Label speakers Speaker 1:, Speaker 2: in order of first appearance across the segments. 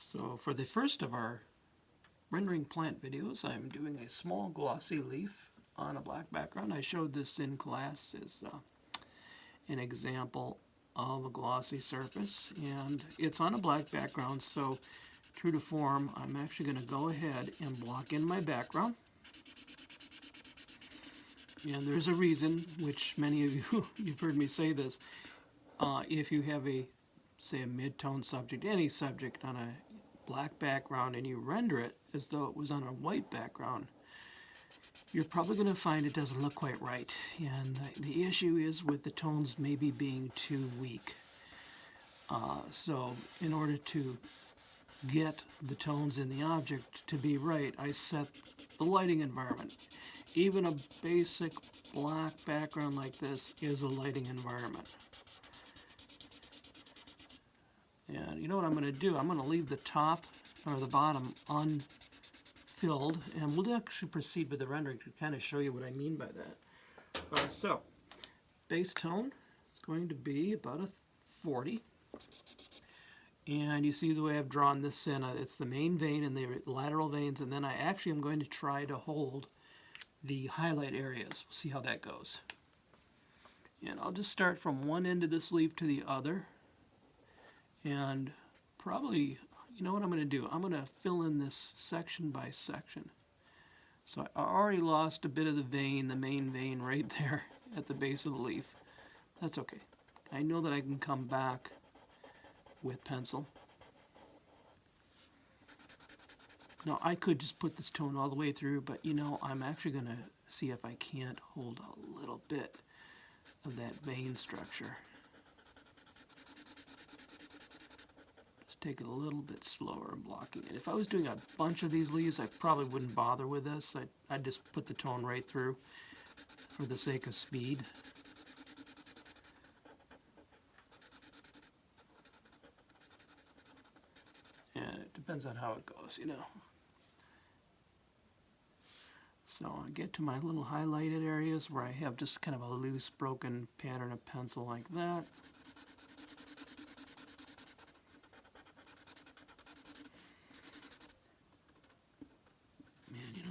Speaker 1: So for the first of our rendering plant videos, I'm doing a small glossy leaf on a black background. I showed this in class as an example of a glossy surface, and it's on a black background, so true to form, I'm actually going to go ahead and block in my background. And there's a reason, which many of you, you've heard me say this, if you have say a mid-tone subject, any subject on a black background and you render it as though it was on a white background, you're probably going to find it doesn't look quite right. And the issue is with the tones maybe being too weak. So in order to get the tones in the object to be right, I set the lighting environment. Even a basic black background like this is a lighting environment. And you know what I'm going to do? I'm going to leave the top or the bottom unfilled, and we'll actually proceed with the rendering to kind of show you what I mean by that. So, base tone is going to be about a 40. And you see the way I've drawn this in, it's the main vein and the lateral veins, and then I actually am going to try to hold the highlight areas. We'll see how that goes. And I'll just start from one end of this leaf to the other. And probably, you know what I'm going to do? I'm going to fill in this section by section. So I already lost a bit of the vein, the main vein right there at the base of the leaf. That's okay. I know that I can come back with pencil. Now I could just put this tone all the way through, but you know, I'm actually going to see if I can't hold a little bit of that vein structure. Take it a little bit slower and blocking it. If I was doing a bunch of these leaves, I probably wouldn't bother with this. I'd just put the tone right through for the sake of speed. And it depends on how it goes, you know. So I get to my little highlighted areas where I have just kind of a loose, broken pattern of pencil like that.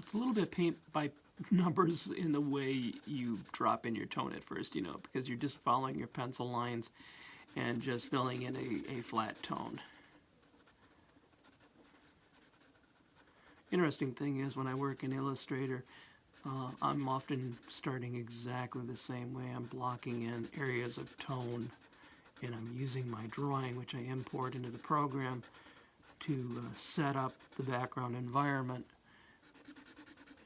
Speaker 1: It's a little bit paint by numbers in the way you drop in your tone at first, you know, because you're just following your pencil lines and just filling in a flat tone. Interesting thing is when I work in Illustrator, I'm often starting exactly the same way. I'm blocking in areas of tone, and I'm using my drawing, which I import into the program, to set up the background environment.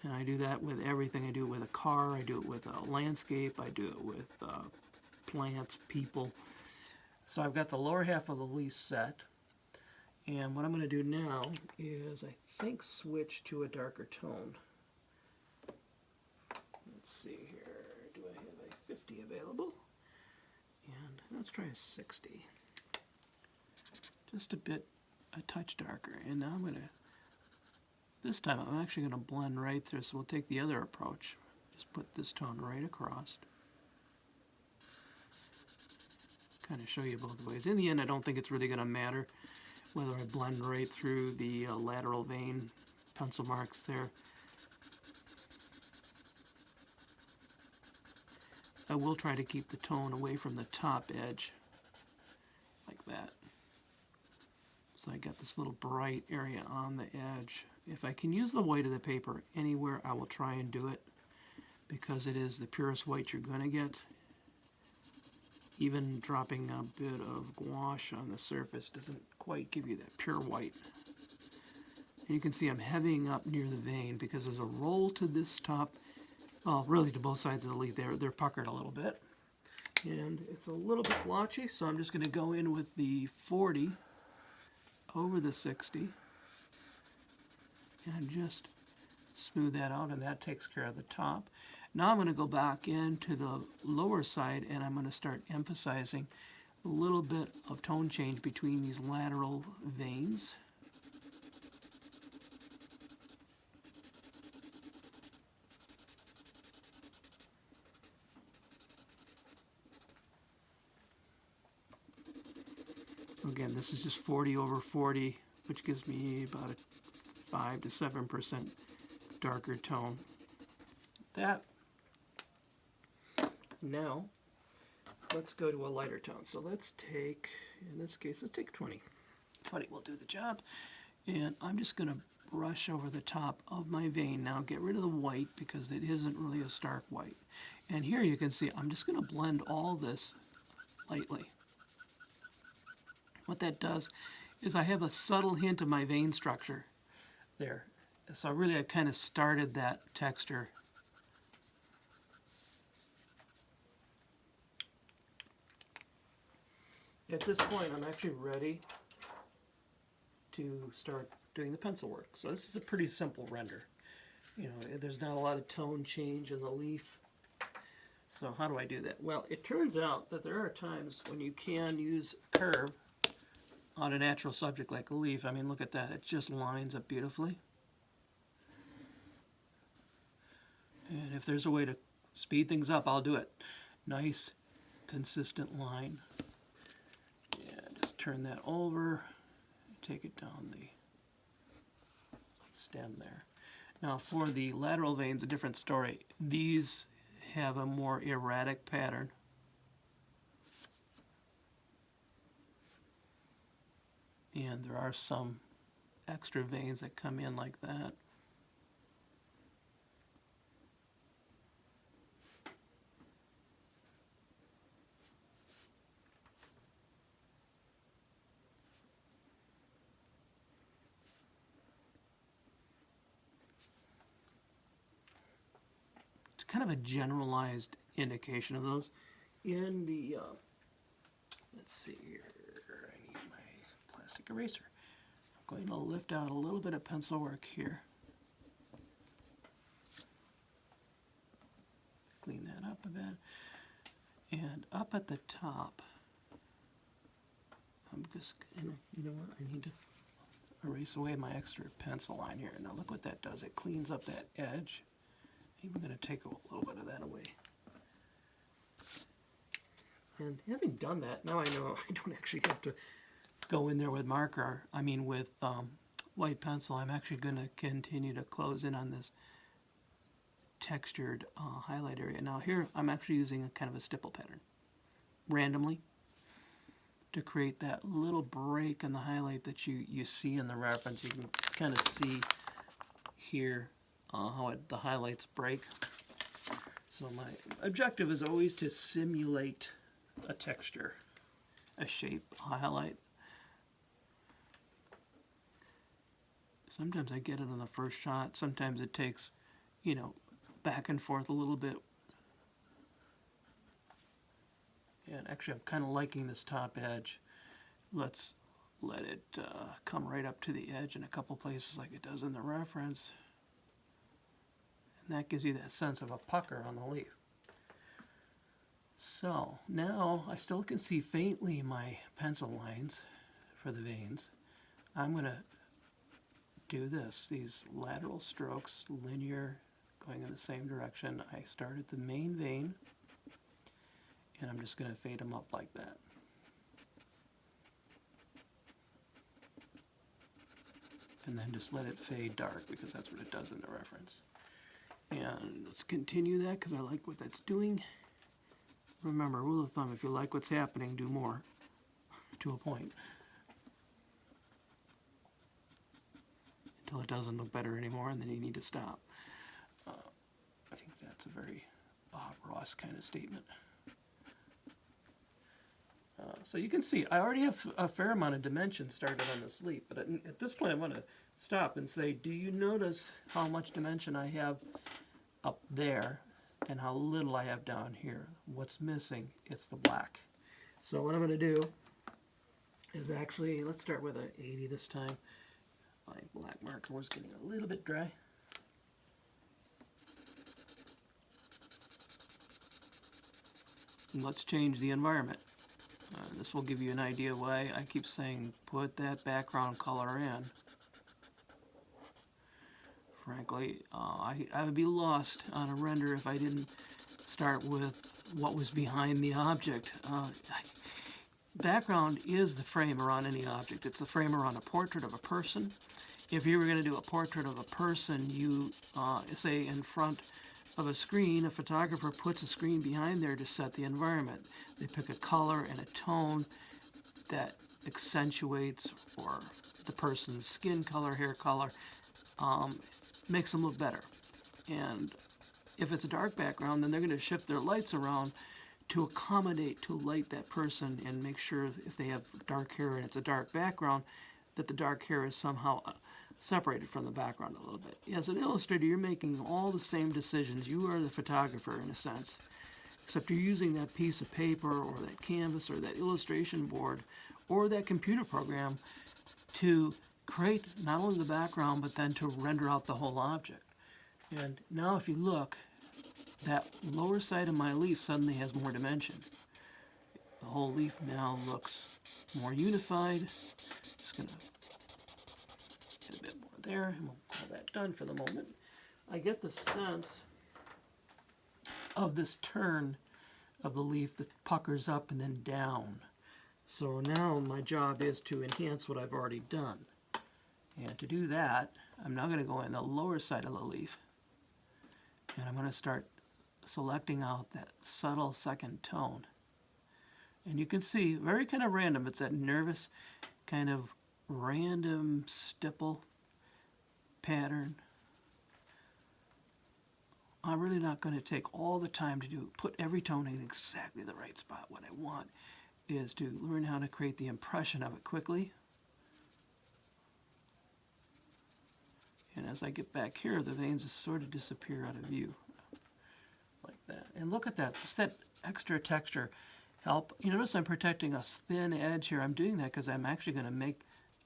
Speaker 1: And I do that with everything. I do it with a car, I do it with a landscape, I do it with plants, people. So I've got the lower half of the leaf set. And what I'm going to do now is, I think, switch to a darker tone. Let's see here. Do I have a 50 available? And let's try a 60. Just a touch darker. And now I'm going to, this time I'm actually going to blend right through, so we'll take the other approach. Just put this tone right across. Kind of show you both ways. In the end, I don't think it's really going to matter whether I blend right through the lateral vein pencil marks there. I will try to keep the tone away from the top edge, like that. So I got this little bright area on the edge. If I can use the white of the paper anywhere, I will try and do it, because it is the purest white you're going to get. Even dropping a bit of gouache on the surface doesn't quite give you that pure white. And you can see I'm heavying up near the vein because there's a roll to this top, well, really to both sides of the leaf. They're puckered a little bit. And it's a little bit blotchy, so I'm just going to go in with the 40 over the 60 and just smooth that out, and that takes care of the top. Now I'm going to go back into the lower side, and I'm going to start emphasizing a little bit of tone change between these lateral veins. Again, this is just 40 over 40 which gives me about a 5 to 7% darker tone. That. Now, let's go to a lighter tone. So let's take, in this case, let's take 20. 20 will do the job. And I'm just going to brush over the top of my vein. Now get rid of the white because it isn't really a stark white. And here you can see I'm just going to blend all this lightly. What that does is I have a subtle hint of my vein structure there. So really I kind of started that texture. At this point I'm actually ready to start doing the pencil work. So this is a pretty simple render. You know, there's not a lot of tone change in the leaf. So how do I do that? Well, it turns out that there are times when you can use a curve on a natural subject like a leaf. I mean, look at that. It just lines up beautifully. And if there's a way to speed things up, I'll do it. Nice, consistent line. And just turn that over. Take it down the stem there. Now for the lateral veins, a different story. These have a more erratic pattern. And there are some extra veins that come in like that. Kind of a generalized indication of those. In the, let's see here, I need my plastic eraser. I'm going to lift out a little bit of pencil work here. Clean that up a bit. And up at the top, I'm just, you know what, I need to erase away my extra pencil line here. Now look what that does. It cleans up that edge. I'm going to take a little bit of that away. And having done that, now I know I don't actually have to go in there with marker. I mean with white pencil. I'm actually going to continue to close in on this textured highlight area. Now here I'm actually using a kind of a stipple pattern randomly to create that little break in the highlight that you see in the reference. You can kind of see here how the highlights break. So my objective is always to simulate a texture, a shape, a highlight. Sometimes I get it on the first shot. Sometimes it takes, you know, back and forth a little bit. And actually I'm kind of liking this top edge. Let's let it come right up to the edge in a couple places like it does in the reference. And that gives you that sense of a pucker on the leaf. So now I still can see faintly my pencil lines for the veins. I'm going to do this, these lateral strokes, linear, going in the same direction. I start at the main vein, and I'm just going to fade them up like that. And then just let it fade dark because that's what it does in the reference. And let's continue that because I like what that's doing. Remember, rule of thumb, if you like what's happening, do more to a point. Until it doesn't look better anymore, and then you need to stop. I think that's a very Bob Ross kind of statement. So you can see, I already have a fair amount of dimension started on this leaf, but at this point I want to stop and say, do you notice how much dimension I have up there and how little I have down here? What's missing? It's the black. So what I'm going to do is actually, let's start with an 80 this time. My black marker was getting a little bit dry. And let's change the environment. This will give you an idea why I keep saying put that background color in. Frankly, I would be lost on a render if I didn't start with what was behind the object. background is the frame around any object. It's the frame around a portrait of a person. If you were going to do a portrait of a person, you say in front of a screen, a photographer puts a screen behind there to set the environment. They pick a color and a tone that accentuates or the person's skin color, hair color, makes them look better. And if it's a dark background, then they're going to shift their lights around to accommodate, to light that person and make sure if they have dark hair and it's a dark background, that the dark hair is somehow separated from the background a little bit. As an illustrator, you're making all the same decisions. You are the photographer in a sense, except you're using that piece of paper or that canvas or that illustration board or that computer program to create not only the background but then to render out the whole object. And now if you look, that lower side of my leaf suddenly has more dimension. The whole leaf now looks more unified. Just going to get a bit more there, and we'll call that done for the moment. I get the sense of this turn of the leaf that puckers up and then down. So now my job is to enhance what I've already done. And to do that, I'm now going to go in the lower side of the leaf, and I'm going to start selecting out that subtle second tone. And you can see, very kind of random, it's that nervous kind of random stipple pattern. I'm really not going to take all the time to put every tone in exactly the right spot. What I want is to learn how to create the impression of it quickly. And as I get back here, the veins just sort of disappear out of view. Like that. And look at that, just that extra texture help. You notice I'm protecting a thin edge here. I'm doing that because I'm actually going to make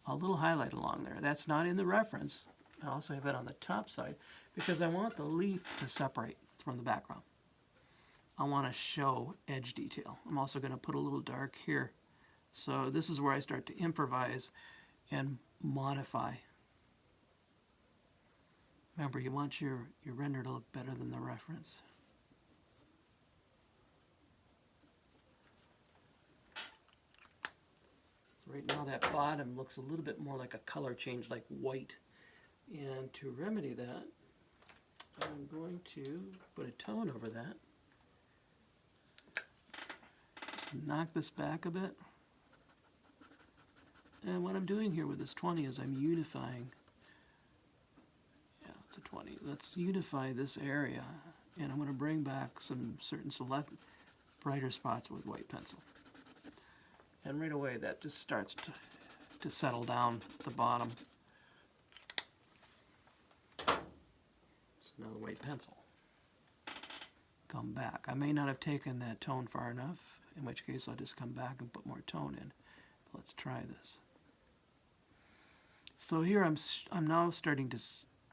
Speaker 1: a little highlight along there. That's not in the reference. I also have it on the top side because I want the leaf to separate from the background. I want to show edge detail. I'm also going to put a little dark here. So this is where I start to improvise and modify. Remember, you want your render to look better than the reference. Right now that bottom looks a little bit more like a color change, like white. And to remedy that, I'm going to put a tone over that. Just knock this back a bit. And what I'm doing here with this 20 is I'm unifying. Yeah, it's a 20. Let's unify this area. And I'm going to bring back some certain select brighter spots with white pencil. And right away that just starts to settle down at the bottom. It's another white pencil. Come back. I may not have taken that tone far enough, in which case I'll just come back and put more tone in. Let's try this. So here I'm now starting to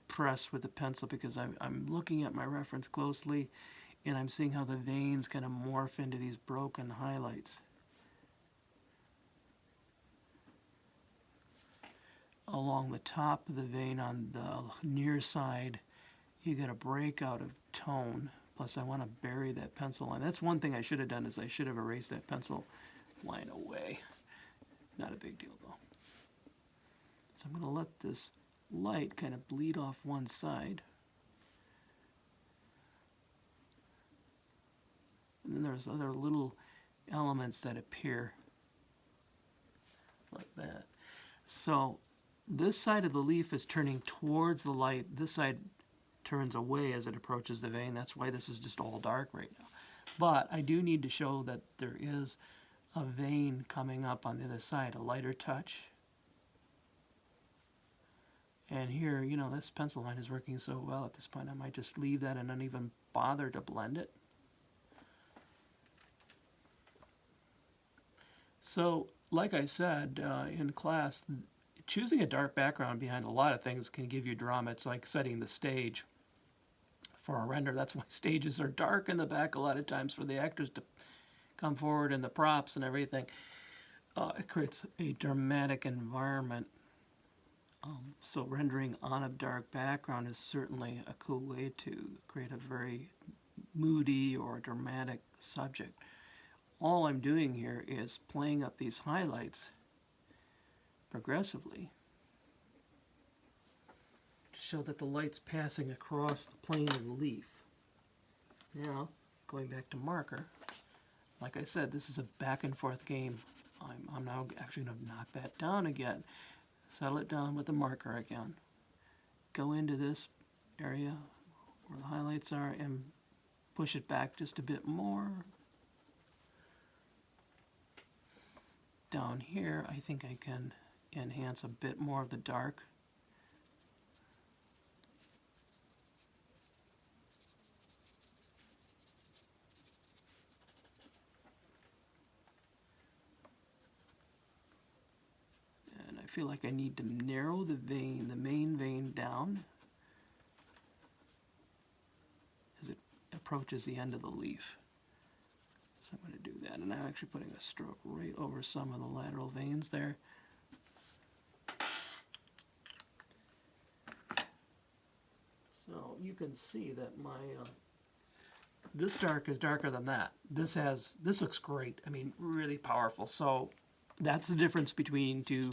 Speaker 1: press with the pencil because I'm looking at my reference closely and I'm seeing how the veins kind of morph into these broken highlights. Along the top of the vein on the near side, you get a breakout of tone. Plus I want to bury that pencil line. That's one thing I should have done is I should have erased that pencil line away. Not a big deal though. So I'm going to let this light kind of bleed off one side. And then there's other little elements that appear like that. So this side of the leaf is turning towards the light. This side turns away as it approaches the vein. That's why this is just all dark right now. But I do need to show that there is a vein coming up on the other side, a lighter touch. And here, you know, this pencil line is working so well at this point, I might just leave that and not even bother to blend it. So, like I said in class, choosing a dark background behind a lot of things can give you drama. It's like setting the stage for a render. That's why stages are dark in the back a lot of times for the actors to come forward and the props and everything. It creates a dramatic environment. So rendering on a dark background is certainly a cool way to create a very moody or dramatic subject. all I'm doing here is playing up these highlights progressively to show that the light's passing across the plane of the leaf. Now, going back to marker, like I said, this is a back and forth game. I'm now actually going to knock that down again, settle it down with the marker again, go into this area where the highlights are and push it back just a bit more. Down here, I think I can enhance a bit more of the dark. And I feel like I need to narrow the vein, the main vein down as it approaches the end of the leaf. So I'm going to do that, and I'm actually putting a stroke right over some of the lateral veins there. So you can see that my this dark is darker than that. This looks great. I mean, really powerful. So that's the difference between two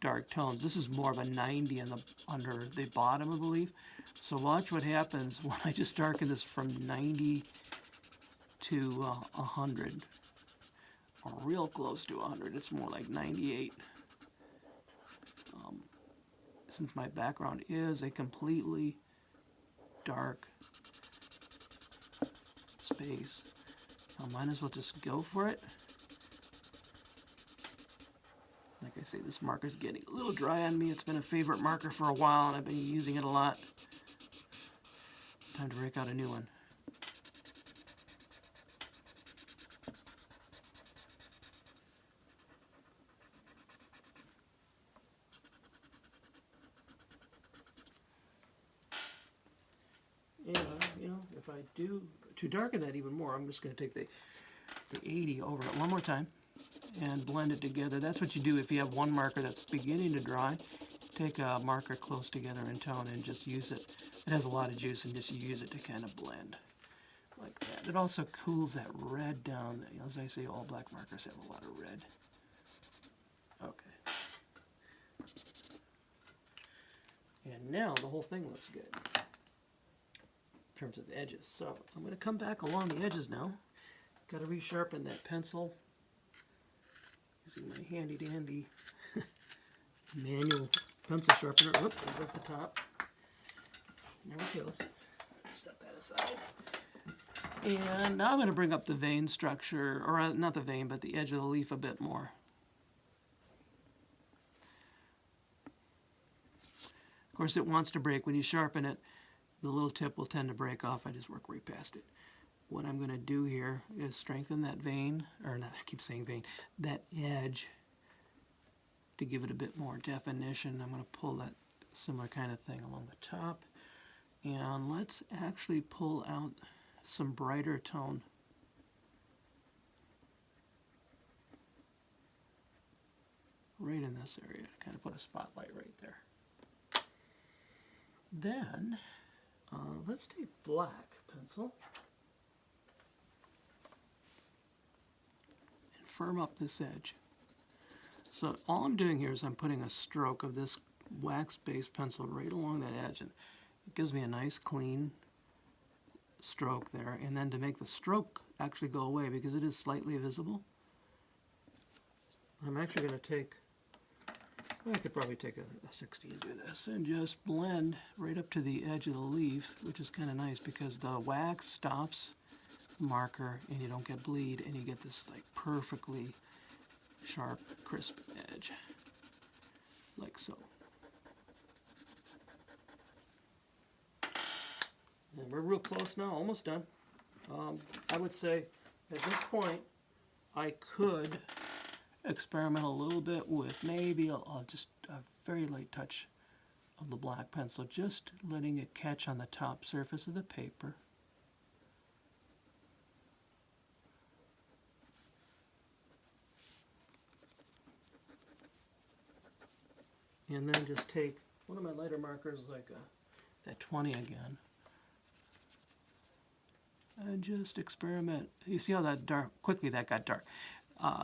Speaker 1: dark tones. This is more of a 90 under the bottom of the leaf. So watch what happens when I just darken this from 90 to 100, or real close to 100. It's more like 98. Since my background is a completely dark space, I might as well just go for it. Like I say, this marker's getting a little dry on me. It's been a favorite marker for a while, and I've been using it a lot. Time to break out a new one. And, if I do, to darken that even more, I'm just going to take the 80 over it one more time and blend it together. That's what you do if you have one marker that's beginning to dry. Take a marker close together in tone and just use it. It has a lot of juice, and just use it to kind of blend like that. It also cools that red down. As I say, all black markers have a lot of red. Okay. And now the whole thing looks good in terms of edges. So I'm going to come back along the edges now. Got to resharpen that pencil using my handy dandy manual pencil sharpener. Whoop, there goes the top. Never kills. Step that aside. And now I'm going to bring up the vein structure, or not the vein, but the edge of the leaf a bit more. Of course, it wants to break. When you sharpen it, the little tip will tend to break off. I just work right past it. What I'm going to do here is strengthen that vein, or not, I keep saying vein, that edge to give it a bit more definition. I'm going to pull that similar kind of thing along the top. And let's actually pull out some brighter tone. Right in this area, to kind of put a spotlight right there. Then, let's take black pencil and firm up this edge. So all I'm doing here is I'm putting a stroke of this wax-based pencil right along that edge, and it gives me a nice clean stroke there. And then to make the stroke actually go away, because it is slightly visible, I'm actually going to take, I could probably take a 60 and do this, and just blend right up to the edge of the leaf, which is kind of nice because the wax stops the marker and you don't get bleed, and you get this like perfectly sharp, crisp edge, like so. And we're real close now, almost done. I would say at this point I could experiment a little bit with maybe just a very light touch of the black pencil, just letting it catch on the top surface of the paper. And then just take one of my lighter markers, like that 20 again, and just experiment. You see how that quickly that got dark.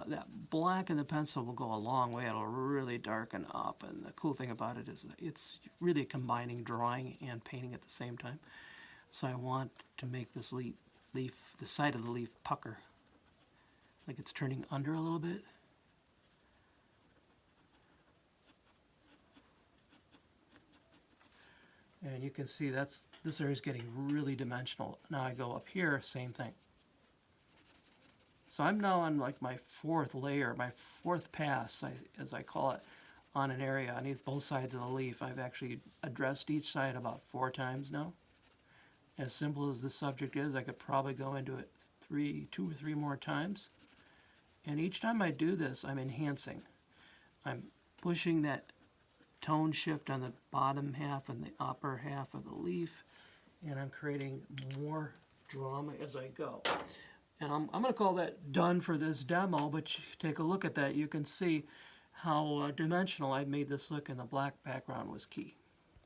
Speaker 1: That black in the pencil will go a long way. It'll really darken up, and the cool thing about it is that it's really combining drawing and painting at the same time. So I want to make this leaf, the side of the leaf pucker, like it's turning under a little bit. And you can see this area is getting really dimensional. Now I go up here, same thing. So I'm now on like my fourth layer, my fourth pass, as I call it, on an area on both sides of the leaf. I've actually addressed each side about 4 times now. As simple as this subject is, I could probably go into it 2 or 3 more times. And each time I do this, I'm enhancing. I'm pushing that tone shift on the bottom half and the upper half of the leaf, and I'm creating more drama as I go. And I'm going to call that done for this demo, but you take a look at that. You can see how dimensional I made this look, and the black background was key.